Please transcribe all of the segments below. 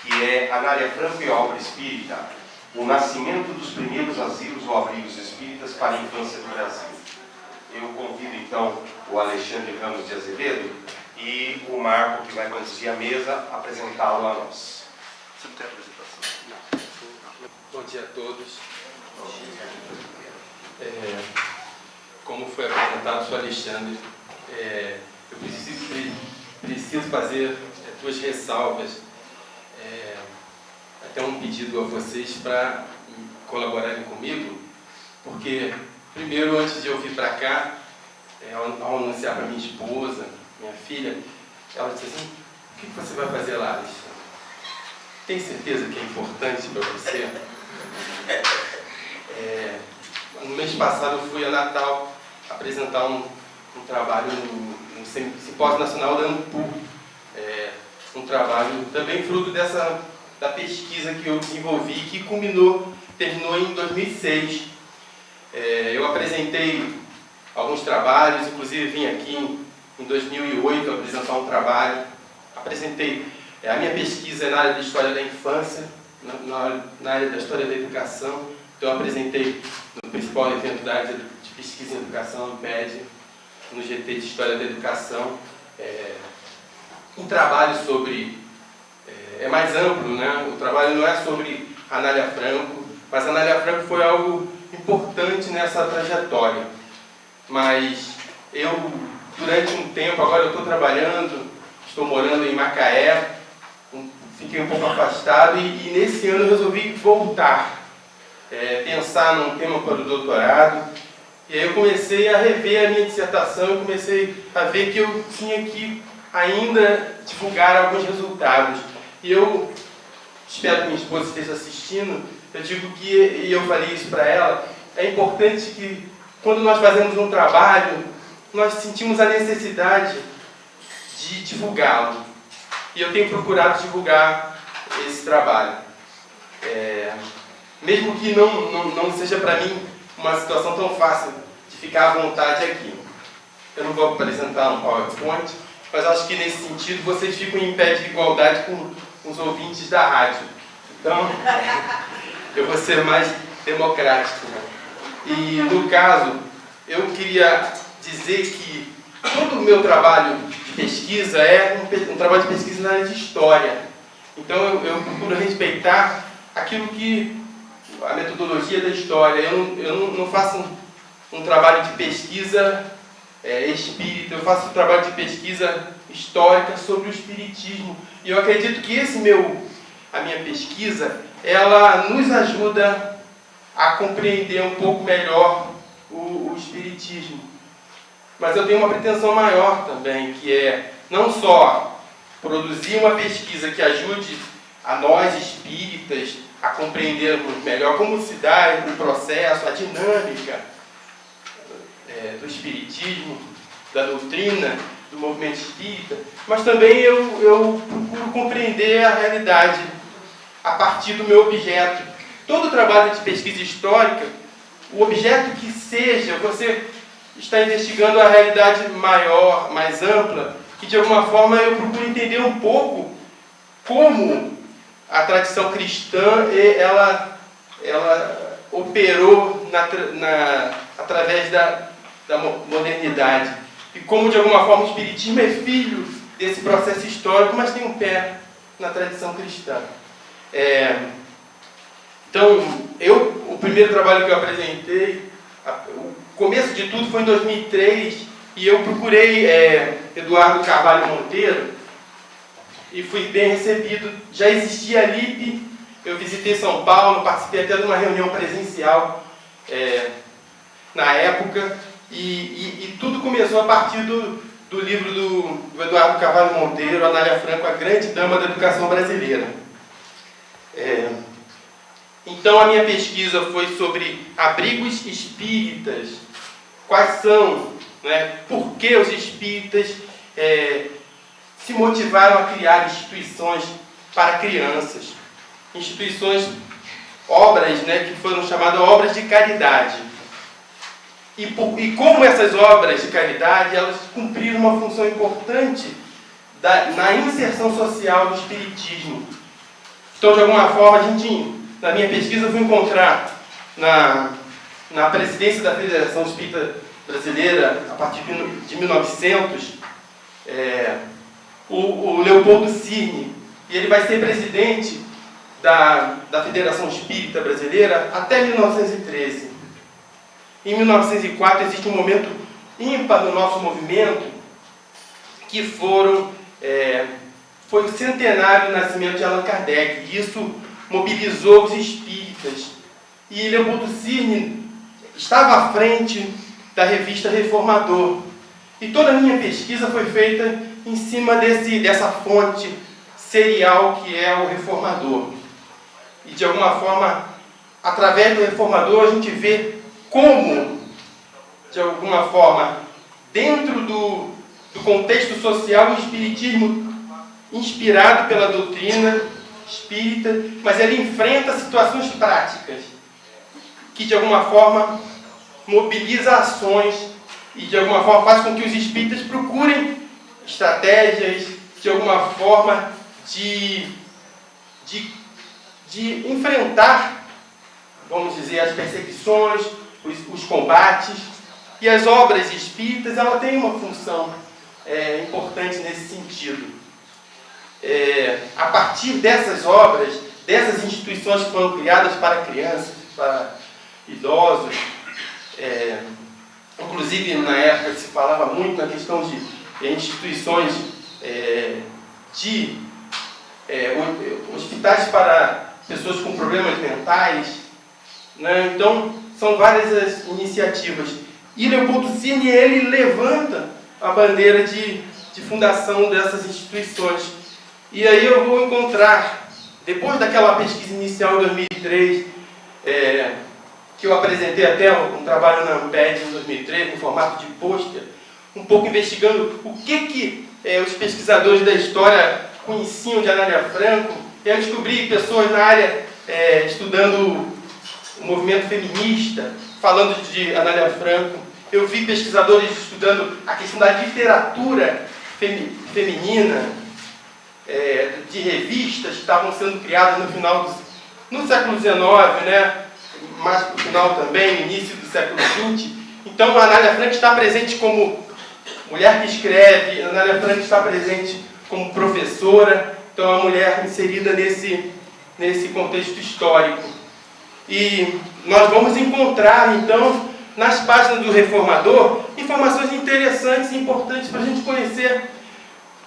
que é Anália Franco e a obra espírita, o nascimento dos primeiros asilos ou abrigos espíritas para a infância do Brasil. Eu convido então o Alexandre Ramos de Azevedo e o Marco, que vai conduzir a mesa, apresentá-lo a nós. Você não tem apresentação? Não. Bom dia a todos. Como foi apresentado, sou Alexandre. Eu preciso fazer duas ressalvas, até um pedido a vocês para colaborarem comigo, porque, primeiro, antes de eu vir para cá, ao anunciar para minha esposa, minha filha, ela disse assim: o que você vai fazer lá, Alexandre? Tem certeza que é importante para você? No mês passado eu fui a Natal apresentar um trabalho no Simpósio Nacional da ANPU, um trabalho também fruto da pesquisa que eu desenvolvi, que terminou em 2006. Eu apresentei alguns trabalhos, inclusive vim aqui em 2008 apresentar um trabalho. Apresentei a minha pesquisa na área da história da infância, na área da história da educação. Então eu apresentei no principal evento da área de pesquisa em educação, no PED, no GT de História da Educação, um trabalho sobre... é mais amplo, né? O trabalho não é sobre Anália Franco, mas Anália Franco foi algo importante nessa trajetória. Mas eu, durante um tempo, agora eu estou trabalhando, estou morando em Macaé, fiquei um pouco afastado e nesse ano eu resolvi voltar, pensar num tema para o doutorado. E aí eu comecei a rever a minha dissertação e comecei a ver que eu tinha que ainda divulgar alguns resultados. E eu espero que minha esposa esteja assistindo. Eu digo que, e eu falei isso para ela, é importante que quando nós fazemos um trabalho, nós sentimos a necessidade de divulgá-lo. E eu tenho procurado divulgar esse trabalho. Mesmo que não seja para mim uma situação tão fácil de ficar à vontade aqui. Eu não vou apresentar um PowerPoint, mas acho que nesse sentido vocês ficam em pé de igualdade com os ouvintes da rádio. Então, eu vou ser mais democrático. E, no caso, eu queria dizer que todo o meu trabalho de pesquisa é um trabalho de pesquisa na área de história. Então, eu procuro respeitar aquilo que... a metodologia da história. Eu não faço um trabalho de pesquisa espírita, eu faço um trabalho de pesquisa histórica sobre o espiritismo. E eu acredito que a minha pesquisa, ela nos ajuda a compreender um pouco melhor o espiritismo. Mas eu tenho uma pretensão maior também, que é não só produzir uma pesquisa que ajude a nós espíritas a compreendermos melhor como se dá o processo, a dinâmica do espiritismo, da doutrina, do movimento espírita, mas também eu procuro compreender a realidade a partir do meu objeto. Todo trabalho de pesquisa histórica, o objeto que seja, você está investigando a realidade maior, mais ampla, que de alguma forma eu procuro entender um pouco como a tradição cristã, ela operou através da modernidade. E como, de alguma forma, o espiritismo é filho desse processo histórico, mas tem um pé na tradição cristã. Então, o primeiro trabalho que eu apresentei, o começo de tudo foi em 2003, e eu procurei Eduardo Carvalho Monteiro, e fui bem recebido. Já existia a LIP, eu visitei São Paulo, participei até de uma reunião presencial na época, e tudo começou a partir do livro do Eduardo Carvalho Monteiro, Anália Franco, a grande dama da educação brasileira. Então a minha pesquisa foi sobre abrigos espíritas, quais são, né, por que os espíritas se motivaram a criar instituições para crianças, obras, né, que foram chamadas obras de caridade. E como essas obras de caridade, elas cumpriram uma função importante na inserção social do espiritismo. Então, de alguma forma, na minha pesquisa, eu fui encontrar na presidência da Federação Espírita Brasileira, a partir de 1900, o Leopoldo Cirne, e ele vai ser presidente da Federação Espírita Brasileira até 1913. Em 1904 existe um momento ímpar no nosso movimento, que foi o centenário do nascimento de Allan Kardec, e isso mobilizou os espíritas. E Leopoldo Cirne estava à frente da revista Reformador. E toda a minha pesquisa foi feita em cima dessa fonte serial que é o Reformador. E de alguma forma, através do Reformador, a gente vê como, de alguma forma, dentro do contexto social, o Espiritismo, inspirado pela doutrina espírita, mas ele enfrenta situações práticas, que de alguma forma mobiliza ações e de alguma forma faz com que os espíritas procurem estratégias, de alguma forma, de enfrentar, vamos dizer, as perseguições, os combates. E as obras espíritas, ela tem uma função importante nesse sentido. A partir dessas obras, dessas instituições que foram criadas para crianças, para idosos, inclusive na época se falava muito na questão de instituições de hospitais para pessoas com problemas mentais, né? Então são várias as iniciativas. E Leopoldo Cirne, ele levanta a bandeira de fundação dessas instituições. E aí eu vou encontrar, depois daquela pesquisa inicial em 2003, que eu apresentei até um trabalho na Amped em 2003, em formato de pôster, um pouco investigando o que os pesquisadores da história conheciam de Anália Franco. E eu descobri pessoas na área estudando o movimento feminista, falando de Anália Franco. Eu vi pesquisadores estudando a questão da literatura feminina, de revistas que estavam sendo criadas no século XIX, né? Mais para o final também, no início do século XX. Então, a Anália Franco está presente como mulher que escreve, a Anália Franco está presente como professora, então é uma mulher inserida nesse contexto histórico. E nós vamos encontrar, então, nas páginas do Reformador, informações interessantes e importantes para a gente conhecer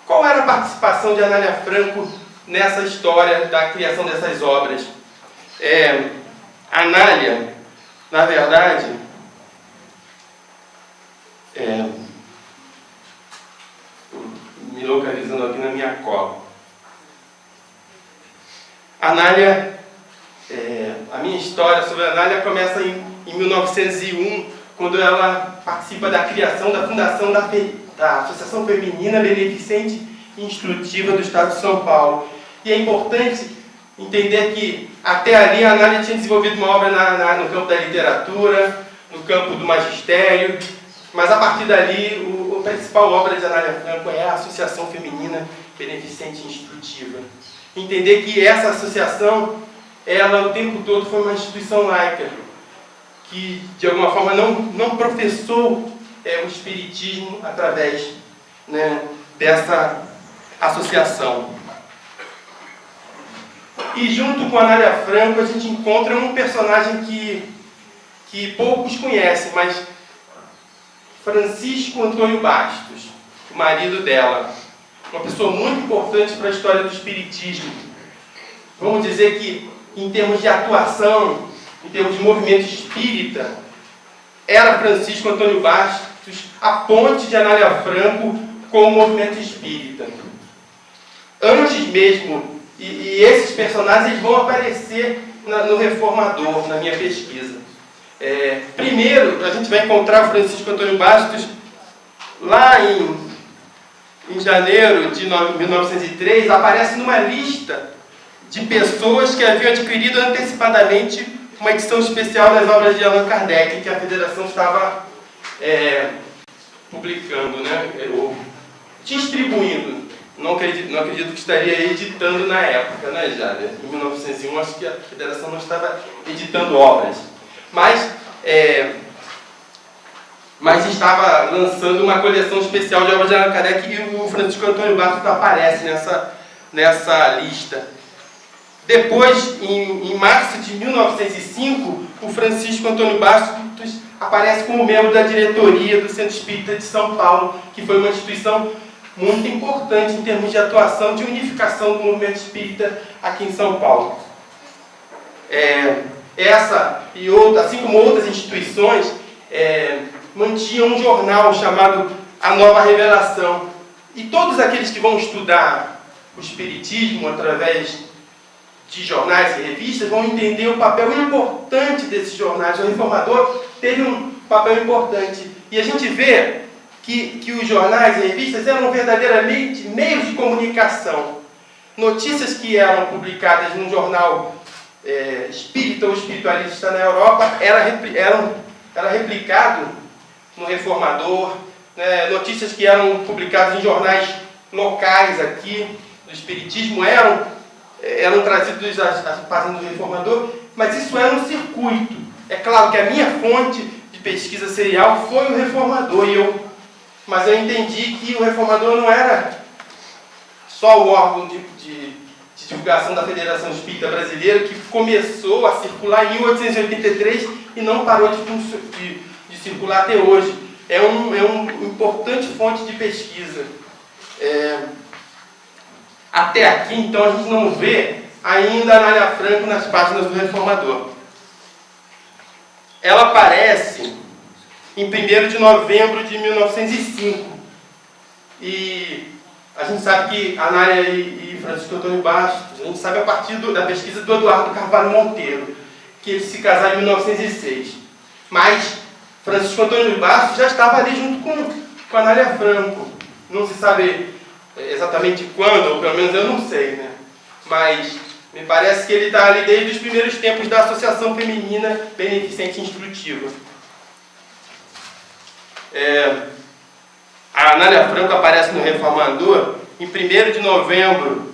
qual era a participação de Anália Franco nessa história da criação dessas obras. Anália, na verdade, me localizando aqui na minha cola. Anália, a minha história sobre a Anália começa em 1901, quando ela participa da criação da fundação da Associação Feminina Beneficente e Instrutiva do Estado de São Paulo. E é importante entender que até ali a Anália tinha desenvolvido uma obra no campo da literatura, no campo do magistério, mas a partir dali a principal obra de Anália Franco é a Associação Feminina Beneficente e Instrutiva. Entender que essa associação, ela o tempo todo foi uma instituição laica, que de alguma forma não professou o espiritismo através, né, dessa associação. E junto com a Anália Franco a gente encontra um personagem que poucos conhecem, mas Francisco Antônio Bastos, o marido dela, uma pessoa muito importante para a história do espiritismo. Vamos dizer que em termos de atuação, em termos de movimento espírita, era Francisco Antônio Bastos a ponte de Anália Franco com o movimento espírita. Antes mesmo, e esses personagens eles vão aparecer no Reformador, na minha pesquisa. Primeiro, a gente vai encontrar Francisco Antônio Bastos lá em janeiro de 1903, aparece numa lista de pessoas que haviam adquirido antecipadamente uma edição especial das obras de Allan Kardec, que a Federação estava publicando, né, ou distribuindo. não acredito que estaria editando na época, né, Jader? Em 1901, acho que a Federação não estava editando obras. Mas estava lançando uma coleção especial de obras de Allan Kardec e o Francisco Antônio Bastos aparece nessa lista. Depois, em março de 1905, o Francisco Antônio Bastos aparece como membro da diretoria do Centro Espírita de São Paulo, que foi uma instituição muito importante em termos de atuação de unificação do movimento espírita aqui em São Paulo. Essa e outra, assim como outras instituições, mantinham um jornal chamado A Nova Revelação. E todos aqueles que vão estudar o espiritismo através de jornais e revistas vão entender o papel importante desses jornais. O Reformador teve um papel importante. E a gente vê que os jornais e revistas eram verdadeiramente meios de comunicação. Notícias que eram publicadas num jornal espírita ou espiritualista na Europa era replicado no Reformador. Notícias que eram publicadas em jornais locais aqui do espiritismo eram trazidos às páginas do Reformador, mas isso era um circuito. É claro que a minha fonte de pesquisa serial foi o Reformador, mas eu entendi que o Reformador não era só o órgão de divulgação da Federação Espírita Brasileira, que começou a circular em 1883 e não parou de circular até hoje. É uma importante fonte de pesquisa. Até aqui, então, a gente não vê ainda a Anália Franco nas páginas do Reformador. Ela aparece em 1º de novembro de 1905. E a gente sabe que Anália e Francisco Antônio Bastos, a gente sabe a partir da pesquisa do Eduardo Carvalho Monteiro, que eles se casaram em 1906. Mas Francisco Antônio Bastos já estava ali junto com a Anália Franco. Não se sabe exatamente quando, ou pelo menos eu não sei, né? Mas me parece que ele está ali desde os primeiros tempos da Associação Feminina Beneficente Instrutiva. A Anália Franco aparece no Reformador em 1º de novembro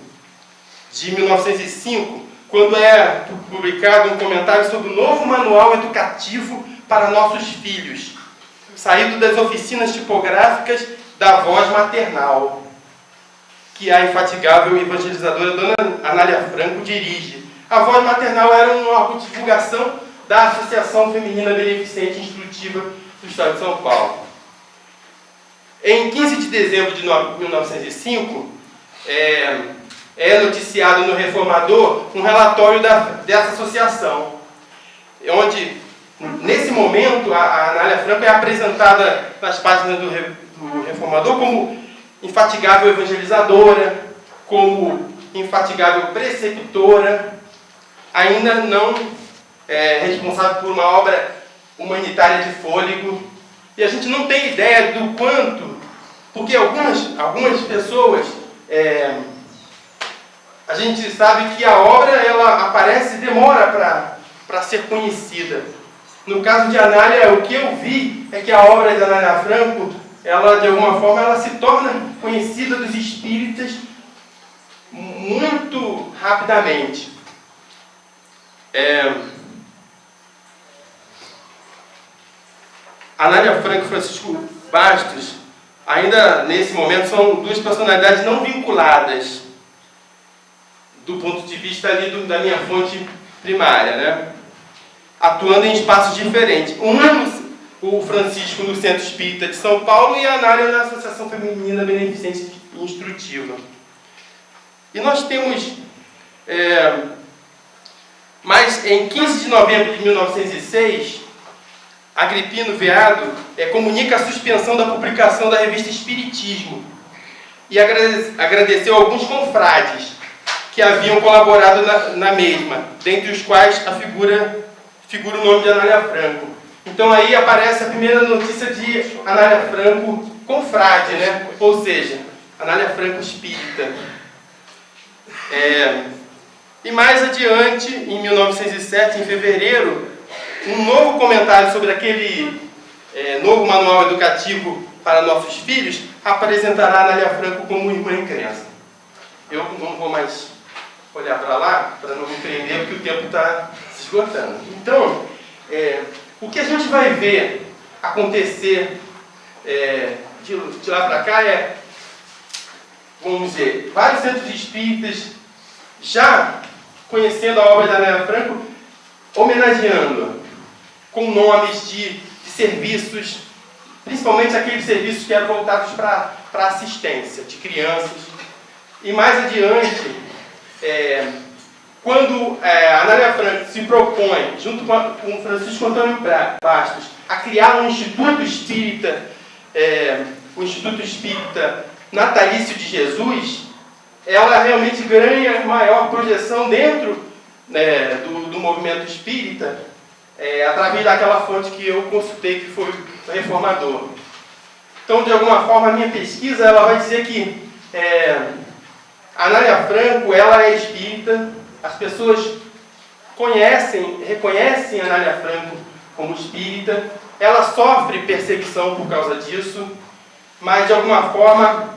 de 1905, quando é publicado um comentário sobre o novo manual educativo para nossos filhos, saído das oficinas tipográficas da voz maternal, que a infatigável evangelizadora Dona Anália Franco dirige. A Voz Maternal era um órgão de divulgação da Associação Feminina Beneficente Instrutiva do Estado de São Paulo. Em 15 de dezembro de 1905, é noticiado no Reformador um relatório dessa associação, onde, nesse momento, a Anália Franco é apresentada nas páginas do Reformador como infatigável evangelizadora, como infatigável preceptora, ainda não responsável por uma obra humanitária de fôlego. E a gente não tem ideia do quanto, porque algumas pessoas, a gente sabe que a obra ela aparece e demora para ser conhecida. No caso de Anália, o que eu vi é que a obra de Anália Franco, ela de alguma forma ela se torna conhecida dos espíritas muito rapidamente. Anália Franco e Francisco Bastos, ainda nesse momento, são duas personalidades não vinculadas do ponto de vista ali da minha fonte primária, né? Atuando em espaços diferentes. O Francisco no Centro Espírita de São Paulo e a Anália na Associação Feminina Beneficente Instrutiva. E nós temos... mas em 15 de novembro de 1906, Agripino Veado comunica a suspensão da publicação da revista Espiritismo e agradeceu a alguns confrades que haviam colaborado na mesma, dentre os quais figura o nome de Anália Franco. Então aí aparece a primeira notícia de Anália Franco confrade, né? Ou seja, Anália Franco espírita. E mais adiante, em 1907, em fevereiro, um novo comentário sobre aquele novo manual educativo para nossos filhos apresentará Anália Franco como irmã em crença. Eu não vou mais olhar para lá, para não me prender, porque o tempo está se esgotando. Então, o que a gente vai ver acontecer de lá para cá vamos dizer, vários centros espíritas já conhecendo a obra da Anália Franco, homenageando-a com nomes de serviços, principalmente aqueles serviços que eram voltados para assistência de crianças. E mais adiante, quando a Anália Franco se propõe, junto com Francisco Antônio Bastos, a criar um Instituto Espírita, o Instituto Espírita Natalício de Jesus, ela realmente ganha maior projeção dentro do movimento espírita, através daquela fonte que eu consultei, que foi o reformador. Então, de alguma forma, a minha pesquisa ela vai dizer que a Anália Franco ela é espírita, as pessoas reconhecem a Anália Franco como espírita, ela sofre perseguição por causa disso, mas de alguma forma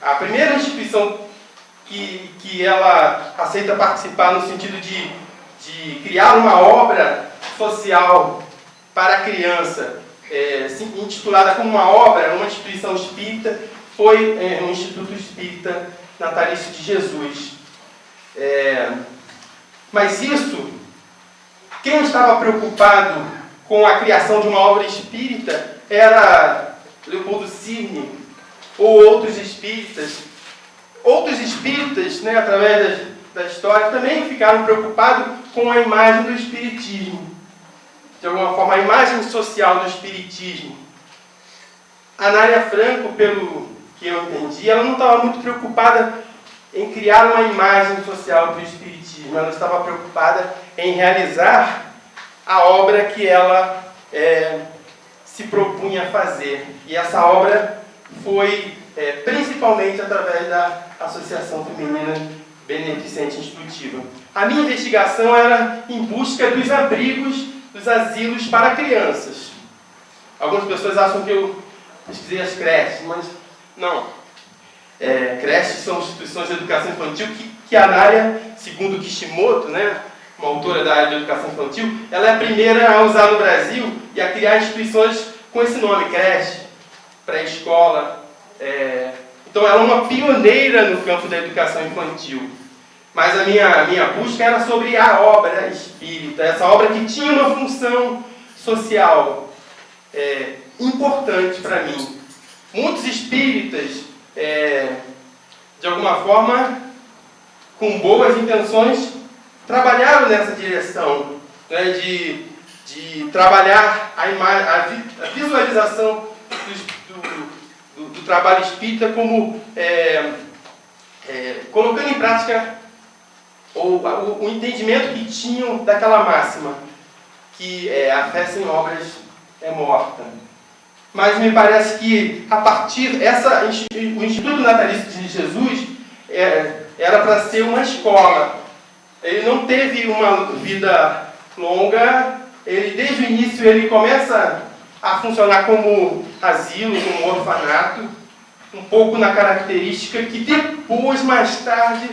a primeira instituição que ela aceita participar no sentido de criar uma obra social para a criança, intitulada como uma instituição espírita, foi o Instituto Espírita Natalício de Jesus. Mas isso, quem estava preocupado com a criação de uma obra espírita era Leopoldo Cirne ou outros espíritas. Outros espíritas, através da história, também ficaram preocupados com a imagem do espiritismo. De alguma forma, a imagem social do espiritismo. A Anália Franco, pelo que eu entendi, ela não estava muito preocupada em criar uma imagem social do espiritismo. Ela estava preocupada em realizar a obra que ela se propunha a fazer. E essa obra foi principalmente através da Associação Feminina Beneficente Instrutiva. A minha investigação era em busca dos abrigos, dos asilos para crianças. Algumas pessoas acham que eu pesquisei as creches, mas não. Creches são instituições de educação infantil que a Anália, segundo Kishimoto, uma autora da área de educação infantil, ela é a primeira a usar no Brasil e a criar instituições com esse nome, creche, pré-escola. Então ela é uma pioneira no campo da educação infantil. Mas a minha busca era sobre a obra espírita, essa obra que tinha uma função social importante para mim. Muitos espíritas, de alguma forma, com boas intenções, trabalharam nessa direção, de trabalhar a visualização do trabalho espírita como colocando em prática o entendimento que tinham daquela máxima, que a fé sem obras é morta. Mas me parece que a partir o Instituto Natalício de Jesus era para ser uma escola. Ele não teve uma vida longa. Desde o início ele começa a funcionar como asilo, como orfanato, um pouco na característica que depois, mais tarde,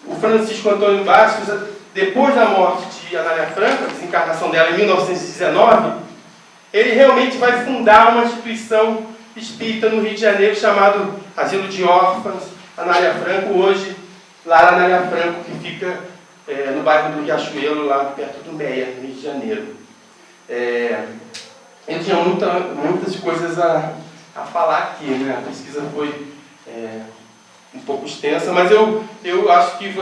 o Francisco Antônio Bastos, depois da morte de Anália Franco, a desencarnação dela em 1919, ele realmente vai fundar uma instituição espírita no Rio de Janeiro chamado Asilo de Órfãos Anália Franco, hoje Lar Anália Franco, que fica no bairro do Riachuelo, lá perto do Meia, no Rio de Janeiro. Eu tinha muitas coisas a falar aqui, A pesquisa foi um pouco extensa, mas eu acho que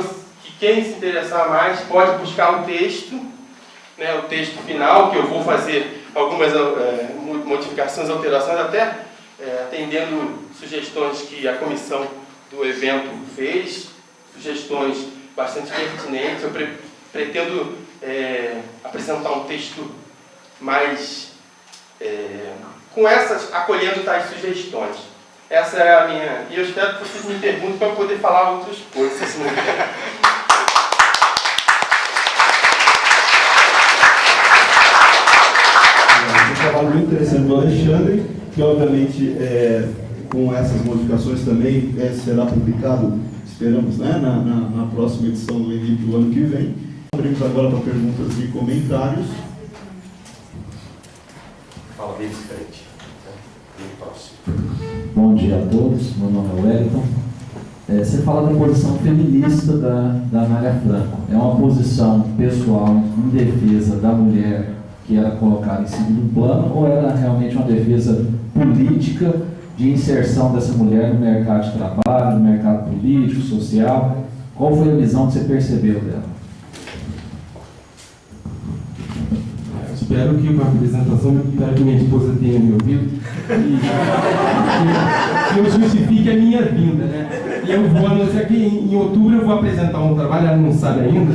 quem se interessar mais pode buscar o texto, o texto final, que eu vou fazer algumas modificações, alterações, até atendendo sugestões que a comissão do evento fez, sugestões bastante pertinentes. Eu pretendo apresentar um texto mais acolhendo tais sugestões. Essa é a minha... E eu espero que vocês me perguntem para eu poder falar outras coisas, se não quer. Um trabalho muito interessante do Alexandre, que obviamente com essas modificações também será publicado, esperamos, né, na próxima edição do Enem do ano que vem. Abrimos agora para perguntas e comentários. Fala bem diferente. Muito próximo. Bom dia a todos, meu nome é Wellington. Você fala da posição feminista da Anália Franco. É uma posição pessoal em defesa da mulher que era colocada em segundo plano, ou era realmente uma defesa política de inserção dessa mulher no mercado de trabalho, no mercado político, social? Qual foi a visão que você percebeu dela? Espero que uma apresentação, espero que minha esposa tenha me ouvido e que eu justifique a minha vinda, né? E eu vou anunciar que em outubro eu vou apresentar um trabalho, ela não sabe ainda.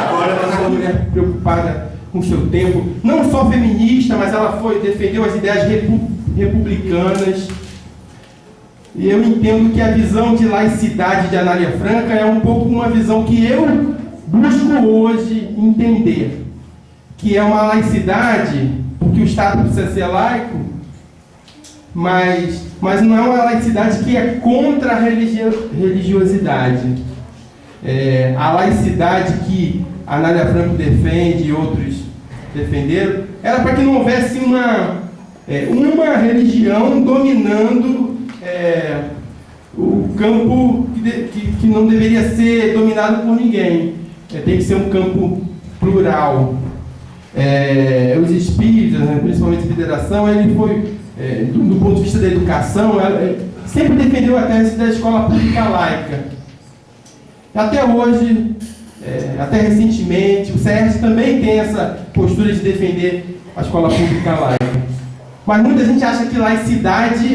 Agora ela é uma mulher preocupada com seu tempo, não só feminista, mas ela defendeu as ideias republicanas. E eu entendo que a visão de laicidade de Anália Franco é um pouco uma visão que eu busco hoje entender, que é uma laicidade, porque o Estado precisa ser laico, mas não é uma laicidade que é contra a religiosidade. A laicidade que a Anália Franco defende e outros defenderam era para que não houvesse uma religião dominando o campo que não deveria ser dominado por ninguém. Tem que ser um campo plural. Os espíritas, né, principalmente a federação, ele foi, do ponto de vista da educação, sempre defendeu a tese da escola pública laica. Até hoje, até recentemente, o CERJ também tem essa postura de defender a escola pública laica. Mas muita gente acha que laicidade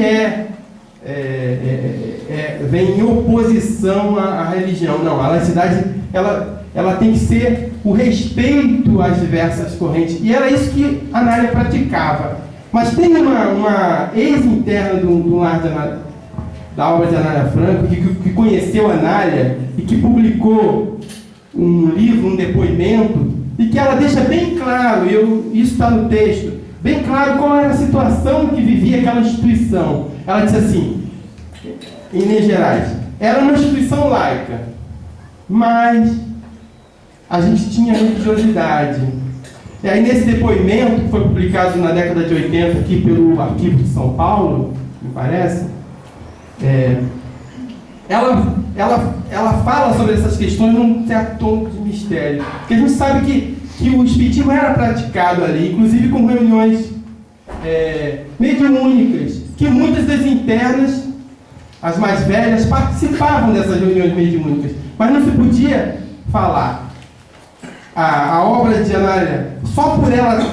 vem em oposição à religião. Não, a laicidade ela tem que ser o respeito às diversas correntes. E era isso que a Anália praticava. Mas tem uma ex-interna do lar da obra de Anália Franco, que conheceu a Anália e que publicou um livro, um depoimento, e que ela deixa bem claro, isso está no texto, bem claro qual era a situação que vivia aquela instituição. Ela disse assim, em Minas Gerais, era uma instituição laica, mas a gente tinha religiosidade. E aí, nesse depoimento, que foi publicado na década de 80 aqui pelo Arquivo de São Paulo, me parece, ela fala sobre essas questões num certo tom de mistério. Porque a gente sabe que o espiritismo era praticado ali, inclusive com reuniões mediúnicas, que muitas das internas, as mais velhas, participavam dessas reuniões mediúnicas, mas não se podia falar. A obra de Anália, só por ela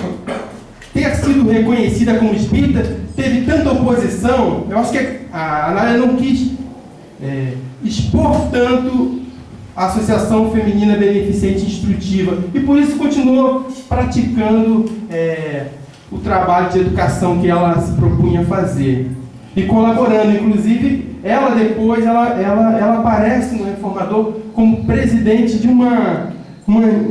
ter sido reconhecida como espírita, teve tanta oposição. Eu acho que a Anália não quis expor tanto a Associação Feminina Beneficente Instrutiva, e por isso continuou praticando o trabalho de educação que ela se propunha fazer, e colaborando. Inclusive, ela depois ela aparece no Reformador como presidente de uma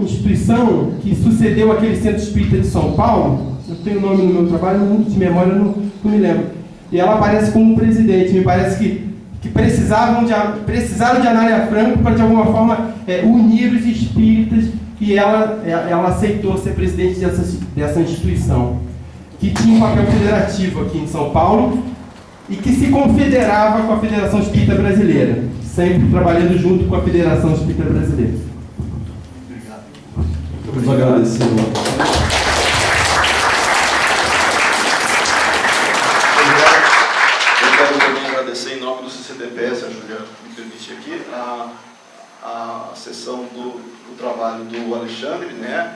instituição que sucedeu aquele Centro Espírita de São Paulo. Eu tenho o nome no meu trabalho, de memória não me lembro. E ela aparece como presidente. Me parece que precisaram de Anália Franco para, de alguma forma, unir os espíritas, e ela aceitou ser presidente dessa instituição, que tinha um papel federativo aqui em São Paulo e que se confederava com a Federação Espírita Brasileira, sempre trabalhando junto com a Federação Espírita Brasileira. Vamos agradecer. Eu quero também agradecer em nome do CCDP, se a Júlia me permite aqui, a sessão do trabalho do Alexandre, né?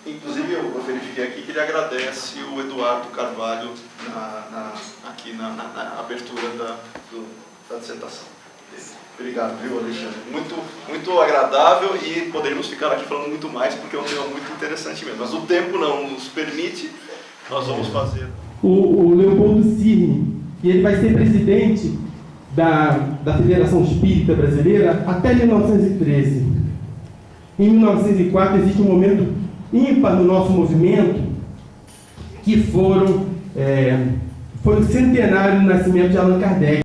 Inclusive eu verifiquei aqui que ele agradece o Eduardo Carvalho aqui na abertura da dissertação dele. Obrigado, viu, Alexandre? Muito agradável, e poderíamos ficar aqui falando muito mais, porque é um tema muito interessante mesmo. Mas o tempo não nos permite, nós vamos fazer. O Leopoldo Cirne, e ele vai ser presidente da Federação Espírita Brasileira até 1913. Em 1904 existe um momento ímpar no nosso movimento, que foi o centenário do nascimento de Allan Kardec.